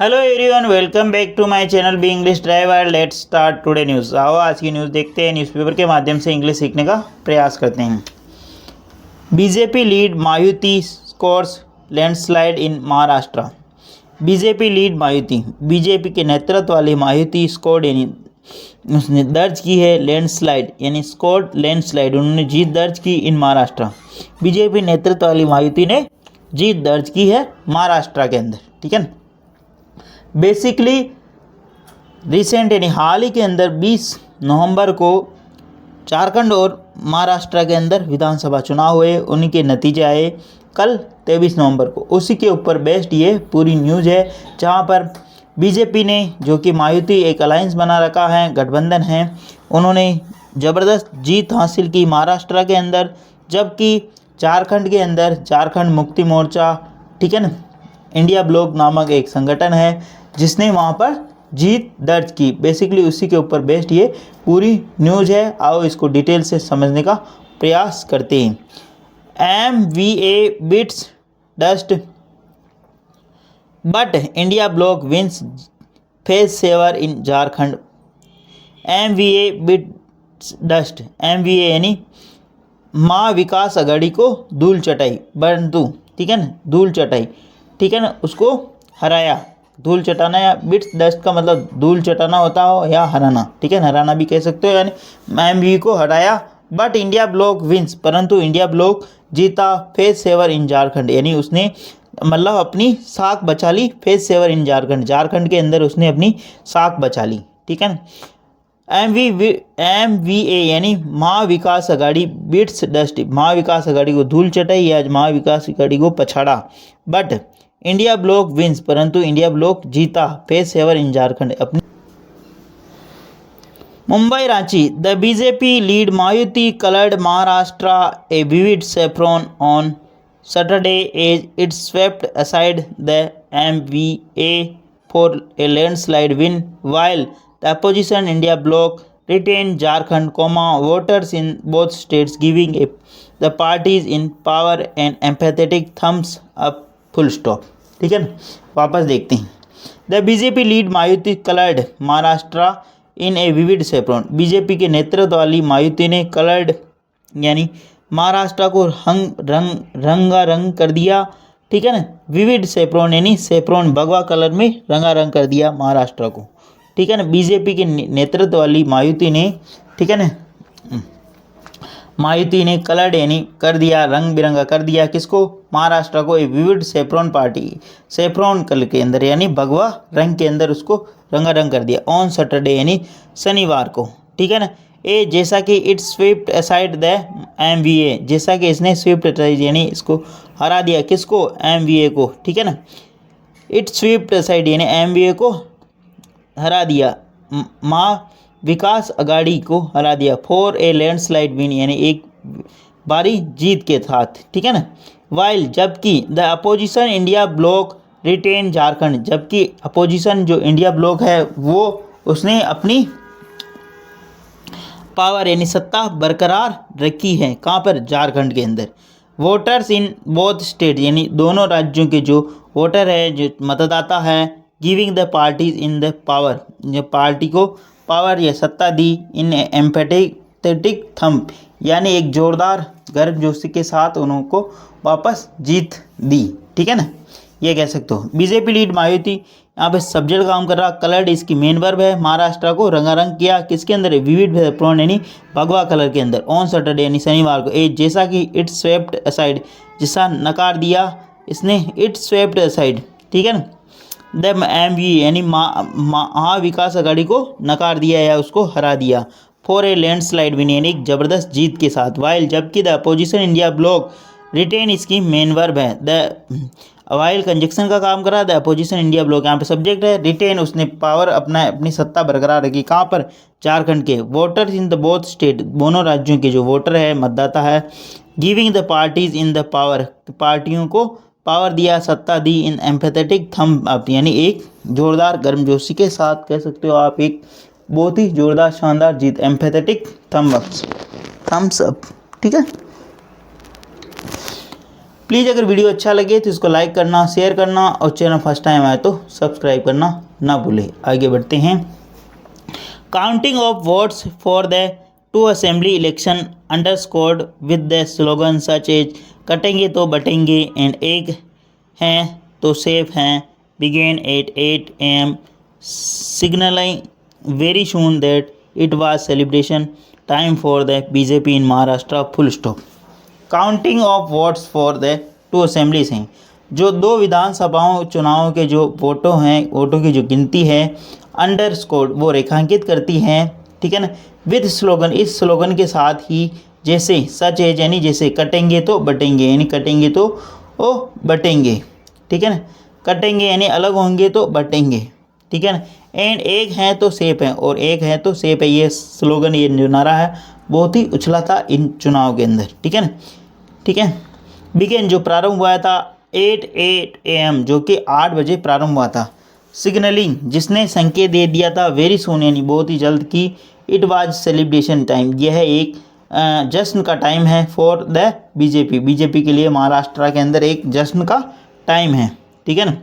Hello everyone, welcome back to my channel be English driver. Let's start today news. आओ आज की news देखते हैं। न्यूज़पेपर के माध्यम से इंग्लिश सीखने का प्रयास करते हैं। BJP lead Mayawati scores landslide in Maharashtra. BJP lead Mayawati, BJP के नेतृत्व वाली मायावती स्कोर्ड यानी उसने दर्ज की है लैंडस्लाइड यानी स्कोर्ड लैंडस्लाइड, उन्होंने जीत दर्ज की इन महाराष्ट्र। बीजेपी नेतृत्व वाली मायावती ने जीत दर्ज की है महाराष्ट्र के अंदर। ठीक है ना। बेसिकली रिसेंट यानी हाल ही के अंदर 20 नवंबर को झारखंड और महाराष्ट्र के अंदर विधानसभा चुनाव हुए, उन्हीं के नतीजे आए कल 23 नवंबर को। उसी के ऊपर बेस्ड ये पूरी न्यूज़ है, जहां पर बीजेपी ने, जो कि मायावती एक अलायंस बना रखा है, गठबंधन है, उन्होंने ज़बरदस्त जीत हासिल की महाराष्ट्र के अंदर। जबकि झारखंड के अंदर झारखंड मुक्ति मोर्चा, ठीक है ना, इंडिया ब्लॉक नामक एक संगठन है जिसने वहाँ पर जीत दर्ज की। बेसिकली उसी के ऊपर बेस्ड ये पूरी न्यूज़ है। आओ इसको डिटेल से समझने का प्रयास करते हैं। MVA bites dust but India bloc wins face saver in Jharkhand. MVA bites dust, MVA यानी माँ विकास आघाड़ी को धूल चटाई, परंतु ठीक है ना, धूल चटाई, ठीक है ना, उसको हराया। धूल चटाना या बिट्स डस्ट का मतलब धूल चटाना होता हो या हराना, ठीक है ना, हराना भी कह सकते हो। यानी MVA को हराया बट इंडिया ब्लॉक विंस, परंतु इंडिया ब्लॉक जीता फेस सेवर इन झारखंड, यानी उसने मतलब अपनी साख बचा ली। Face saver in Jharkhand, Jharkhand के अंदर उसने अपनी साख बचा ली। ठीक है ना। MVA यानी महा विकास आघाड़ी बिट्स डस्ट, महा विकास आघाड़ी को धूल चटाई या महा विकास आघाड़ी को पछाड़ा। बट इंडिया ब्लॉक विंस, परंतु इंडिया ब्लॉक जीता फेस सेवर इन झारखंड अपनी। Mumbai Ranchi, the BJP lead Mayawati coloured Maharashtra A vivid saffron on Saturday as it swept aside the MVA for a landslide win, while the opposition India bloc retained Jharkhand, voters in both states giving the parties in power an empathetic thumbs up, full stop। ठीक है ना, वापस देखते हैं। The BJP lead Mayawati coloured Maharashtra in A vivid saffron, BJP के नेतृत्व वाली मायावती ने कलर्ड यानी महाराष्ट्र को रंगारंग कर दिया। ठीक है ना। विविड सैफ्रॉन यानी सैफ्रॉन भगवा कलर में रंगारंग कर दिया महाराष्ट्र को। ठीक है ना। बीजेपी के नेतृत्व वाली मायावती ने, ठीक है ना, मायावती ने कलर्ड यानी कर दिया, रंग बिरंगा कर दिया किसको, महाराष्ट्र को। एक vivid saffron party, saffron colour के अंदर यानी भगवा रंग के अंदर उसको रंगारंग कर दिया। ऑन सैटरडे यानी शनिवार को। ठीक है ना। ए जैसा कि it Swift aside the MVA, जैसा कि इसने स्विफ्ट असाइड यानी इसको हरा दिया किसको, MVA को। ठीक है ना। इट स्विफ्ट असाइड यानी MVA को हरा दिया, माँ विकास आघाड़ी को हरा दिया। फॉर ए लैंडस्लाइड विन यानी एक भारी जीत के साथ। ठीक है ना। वाइल जबकि the opposition India bloc retain Jharkhand, जबकि अपोजिशन जो इंडिया ब्लॉक है वो उसने अपनी पावर यानी सत्ता बरकरार रखी है। कहाँ पर, झारखंड के अंदर। वोटर्स इन बोथ स्टेट यानी दोनों राज्यों के जो वोटर है, जो मतदाता है, giving the parties in the power, जो पार्टी को पावर या सत्ता दी, इन एम्पैथेटिक थंब यानी एक जोरदार गर्मजोशी के साथ उनको वापस जीत दी। ठीक है ना, ये कह सकते हो। बीजेपी लीड मायावती, यहाँ पे सब्जेक्ट काम कर रहा। कलर्ड इसकी मेन वर्ब है। महाराष्ट्र को रंगारंग किया किसके अंदर, विविड सैफ्रॉन यानी भगवा कलर के अंदर। ऑन सैटरडे यानी शनिवार को। ए जैसा कि इट स्वेप्ट असाइड, जिसका नकार दिया इसने, इट स्वेप्ट असाइड। ठीक है ना। द MVA यानी महा विकास आघाड़ी को नकार दिया या उसको हरा दिया। फॉर ए लैंडस्लाइड विन यानी एक जबरदस्त जीत के साथ। वाइल जबकि the opposition India bloc retain इसकी मेन वर्ब है। द वाइल कंजक्शन का काम करा। द अपोजिशन इंडिया ब्लॉक यहाँ पे सब्जेक्ट है। रिटेन उसने पावर अपनी सत्ता बरकरार रखी। कहाँ पर, झारखंड के। Voters in the both state, दोनों राज्यों के जो वोटर है, मतदाता है। Giving the parties in the power, पार्टियों को पावर दिया, सत्ता दी। इन एम्पैथेटिक थंब अप यानी एक जोरदार गर्मजोशी के साथ, कह सकते हो आप, एक बहुत ही जोरदार शानदार जीत। Empathetic Thums up. ठीक है। प्लीज़ अगर वीडियो अच्छा लगे तो इसको लाइक करना, शेयर करना और चैनल फर्स्ट टाइम आए तो सब्सक्राइब करना ना भूलें। आगे बढ़ते हैं। Counting of votes for the 2 assembly election underscored with the slogan such as कटेंगे तो बटेंगे एंड एक हैं तो सेफ हैं began at 8 a.m. signaling very soon that it was celebration time for the BJP in Maharashtra full stop। Counting of votes for the 2 assemblies हैं, जो 2 विधानसभाओं चुनाव के जो वोटों की जो गिनती है अंडरस्कोर वो रेखांकित करती हैं, ठीक है ना, विद स्लोगन, इस स्लोगन के साथ ही जैसे सच है यानी जैसे कटेंगे तो बटेंगे यानी कटेंगे तो ओ बटेंगे, ठीक है ना, कटेंगे यानी अलग होंगे तो बटेंगे, ठीक है ना, एंड एक है तो सेफ है और एक है तो सेफ है। ये स्लोगन, ये जो नारा है बहुत ही उछला था इन चुनाव के अंदर, ठीक है ना, ठीक है। बिगेन जो प्रारंभ हुआ था 8 AM जो कि 8 बजे प्रारंभ हुआ था। सिग्नलिंग जिसने संकेत दे दिया था वेरी सून यानी बहुत ही जल्द की। इट वाज सेलिब्रेशन टाइम, यह एक जश्न का टाइम है फॉर द बीजेपी के लिए महाराष्ट्र के अंदर एक जश्न का टाइम है, ठीक है ना।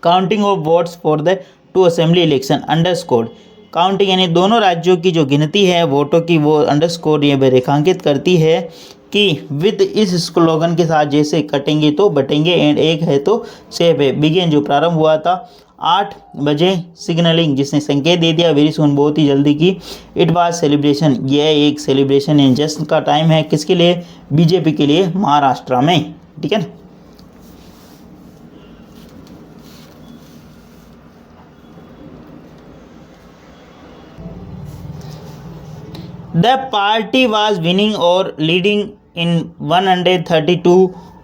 Counting of votes for the 2 assembly election underscored, counting यानी दोनों राज्यों की जो गिनती है वोटों की वो अंडरस्कोर ये रेखांकित करती है कि विद इस स्लोगन के साथ जैसे कटेंगे तो बटेंगे एंड एक है तो सेफ है। बिगेन जो प्रारंभ हुआ था 8 बजे। सिग्नलिंग जिसने संकेत दे दिया वेरी सून बहुत ही जल्दी की। इट वाज सेलिब्रेशन, यह एक सेलिब्रेशन है जश्न का टाइम है किसके लिए, बीजेपी के लिए महाराष्ट्र में, ठीक है ना। The party was winning or leading in 132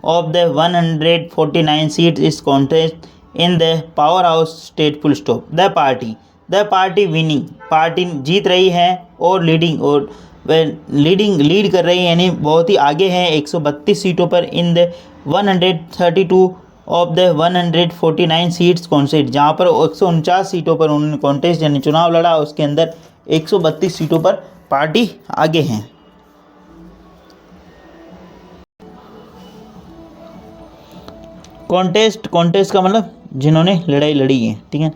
of the 149 seats is contest in the powerhouse state full stop। The party winning, party जीत रही है और लीड कर रही है यानी बहुत ही आगे है 132 सीटों पर। In the 132 of the 149 seats contest, जहाँ पर 149 सीटों पर उन्होंने कॉन्टेस्ट यानी चुनाव लड़ा, उसके अंदर 132 सीटों पर पार्टी आगे हैं। कॉन्टेस्ट का मतलब जिन्होंने लड़ाई लड़ी है, ठीक है।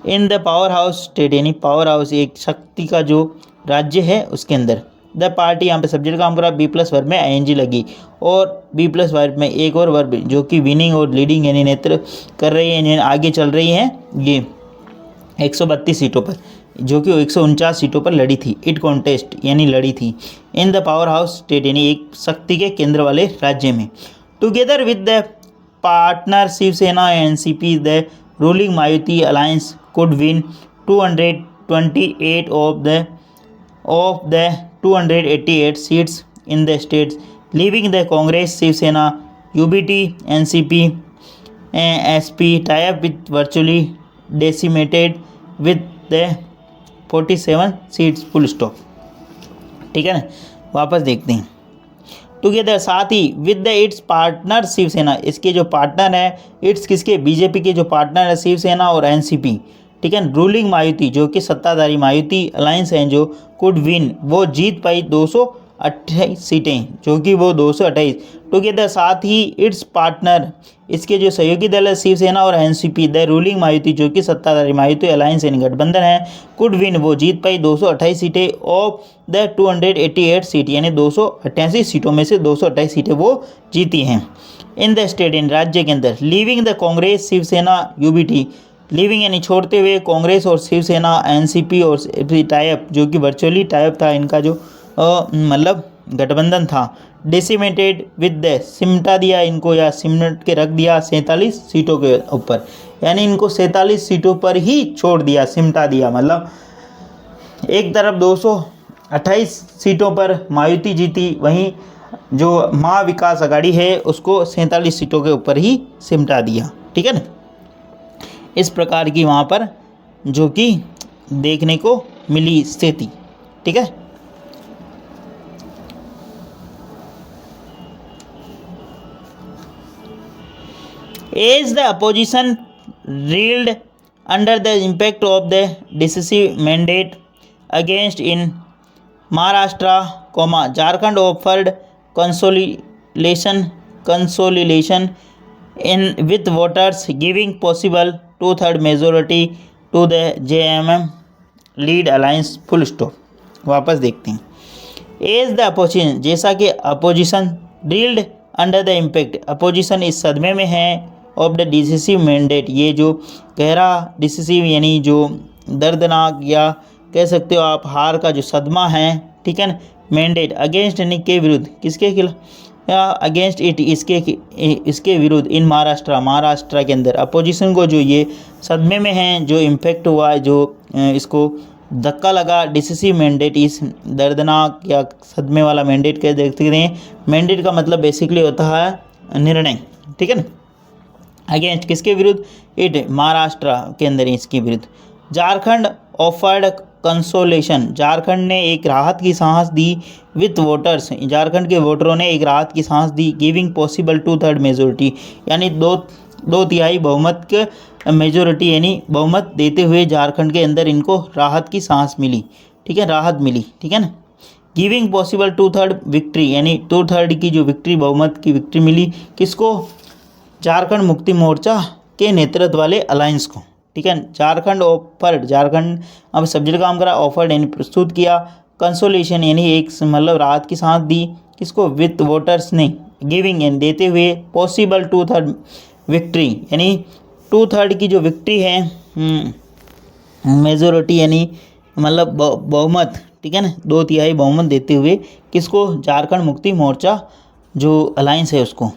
इन द पावर हाउस स्टेट यानी पावर हाउस एक शक्ति का जो राज्य है उसके अंदर। द पार्टी यहाँ पे सब्जेक्ट काम करा, बी प्लस वर्ब में ING लगी और बी प्लस वर्ब में एक और वर्ब जो कि विनिंग और लीडिंग यानी नेतृत्व कर रही है, आगे चल रही है, ये 132 सीटों पर जो कि 149 सीटों पर लड़ी थी। इट कॉन्टेस्ट यानी लड़ी थी। In the power house state यानी एक शक्ति के केंद्र वाले राज्य में। Together with the partner Shiv Sena NCP the ruling Mahayuti alliance could win 228 of the 288 seats in the states, leaving the Congress Shiv Sena UBT NCP SP tie up with virtually decimated with the 47 seats full stop, ठीक है ना। वापस देखते हैं। Together साथ ही with the its partner Shiv Sena, इसके जो पार्टनर है इट्स किसके, बीजेपी के जो पार्टनर है शिवसेना और NCP, ठीक है। रूलिंग मायुति जो कि सत्ताधारी मायुति अलायंस हैं जो कुड विन वो जीत पाई 228 सीटें जो कि वो 228। टुगेदर साथ ही इट्स पार्टनर इसके जो सहयोगी दल है शिवसेना और NCP द रूलिंग मायुति जो कि सत्ताधारी मायुति अलायंस यानी गठबंधन है कुड विन वो जीत पाई 228 सीटें ऑफ द 288 सीट यानी 288 सीटों में से 228 सीटें वो जीती हैं। इन द स्टेट इन राज्य के अंदर। Leaving the Congress Shiv Sena UBT, leaving यानी छोड़ते हुए कांग्रेस और शिवसेना NCP और टाई अप जो कि वर्चुअली टाई अप था इनका जो मतलब गठबंधन था। डेसिमेटेड विद द, सिमटा दिया इनको या सिमट के रख दिया 47 सीटों के ऊपर, यानी इनको 47 सीटों पर ही छोड़ दिया, सिमटा दिया। मतलब एक तरफ 228 सीटों पर मायुति जीती, वहीं जो महाविकास आघाड़ी है उसको 47 सीटों के ऊपर ही सिमटा दिया, ठीक है ना। इस प्रकार की वहाँ पर जो कि देखने को मिली स्थिति, ठीक है। As the opposition reeled under the impact of the decisive mandate against in Maharashtra, Jharkhand offered consolation consolidation in with voters giving possible 2/3 majority to the JMM lead alliance full stop। वापस देखते हैं। As the opposition, जैसा कि opposition drilled under the impact, opposition इस सदमे में है of the decisive mandate, ये जो गहरा डिसिसिव यानी जो दर्दनाक या कह सकते हो आप हार का जो सदमा है, ठीक है ना, मैंडेट अगेंस्ट यानी के विरुद्ध, किसके खिलाफ या अगेंस्ट इट, इसके विरुद्ध, इन महाराष्ट्र के अंदर अपोजिशन को जो ये सदमे में है, जो इम्पैक्ट हुआ है, जो इसको धक्का लगा डिसिसिव मैंडेट, इस दर्दनाक या सदमे वाला मैंडेट कह देखते हैं। मैंडेट का मतलब बेसिकली होता है निर्णय, ठीक है ना, अगेंस्ट किसके विरुद्ध, इट महाराष्ट्र के अंदर इसके विरुद्ध। झारखंड ऑफर्ड कंसोलेशन, झारखंड ने एक राहत की सांस दी विथ वोटर्स, झारखंड के वोटरों ने एक राहत की सांस दी, गिविंग पॉसिबल 2/3 मेजोरिटी, यानी दो तिहाई बहुमत के मेजोरिटी यानी बहुमत देते हुए झारखंड के अंदर इनको राहत की सांस मिली, ठीक है, राहत मिली, ठीक है ना। गिविंग पॉसिबल 2/3 विक्ट्री, यानी 2/3 की जो विक्ट्री, बहुमत की विक्ट्री मिली, किसको, झारखंड मुक्ति मोर्चा के नेतृत्व वाले अलायंस को, ठीक है। झारखंड ऑफर्ड, झारखंड अब सब्जेक्ट काम करा, ऑफर्ड यानी प्रस्तुत किया, कंसोलेशन यानी एक मतलब राहत की सांस दी, किसको, विथ वोटर्स ने, गिविंग यानी देते हुए, पॉसिबल 2/3 विक्ट्री यानी 2/3 की जो विक्ट्री है, मेजोरिटी यानी मतलब बहुमत, ठीक है ना, 2/3 बहुमत देते हुए किसको, झारखंड मुक्ति मोर्चा जो अलायंस है उसको।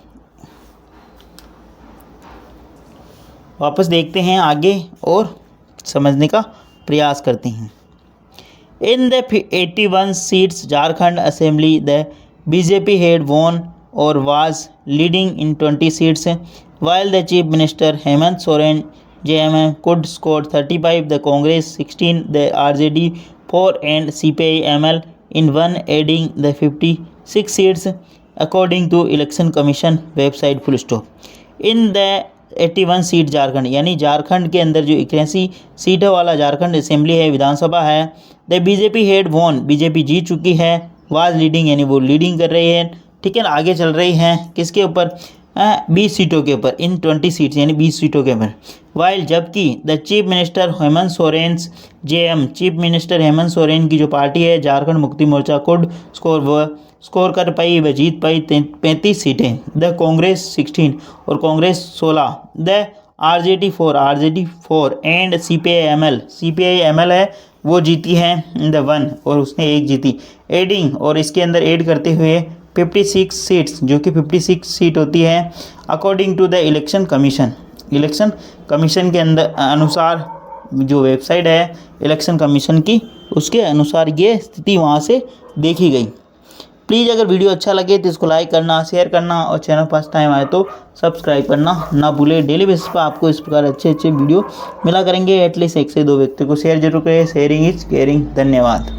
वापस देखते हैं आगे और समझने का प्रयास करते हैं। In the 81 seats Jharkhand assembly the BJP had won और was leading in 20 seats while the chief minister Hemant Soren JMM could score 35, the Congress 16, the RJD 4 and CPI-ML in 1, adding the 56 seats according to Election Commission website full stop। in the 81 seat Jharkhand, यानी झारखंड के अंदर जो 81 सीटों वाला Jharkhand assembly है, विधानसभा है, the BJP had won, BJP जीत चुकी है, वाज लीडिंग यानी वो लीडिंग कर रही है, ठीक है ना, आगे चल रही हैं, किसके ऊपर, 20 सीटों के ऊपर, इन 20 सीट्स यानी 20 सीटों के ऊपर। वाइल जबकि the chief minister Hemant Soren JM, chief minister Hemant Soren की जो पार्टी है झारखंड मुक्ति मोर्चा कोड स्कोर कर पाई, वह जीत पाई 35 सीटें, द कांग्रेस 16 और Congress 16, the RJD 4 and CPI-ML है वो जीती है द 1 और उसने 1 जीती, एडिंग और इसके अंदर ऐड करते हुए 56 सीट्स, जो कि 56 सीट होती है according to the election commission के अंदर अनुसार, जो वेबसाइट है इलेक्शन कमीशन की, उसके अनुसार ये स्थिति वहाँ से देखी गई। प्लीज़ अगर वीडियो अच्छा लगे तो इसको लाइक करना, शेयर करना और चैनल फर्स्ट टाइम आए तो सब्सक्राइब करना ना भूलें। डेली बेसिस पर आपको इस प्रकार अच्छे वीडियो मिला करेंगे, एटलीस्ट 1 से 2 व्यक्ति को शेयर जरूर करें। Sharing is caring. धन्यवाद।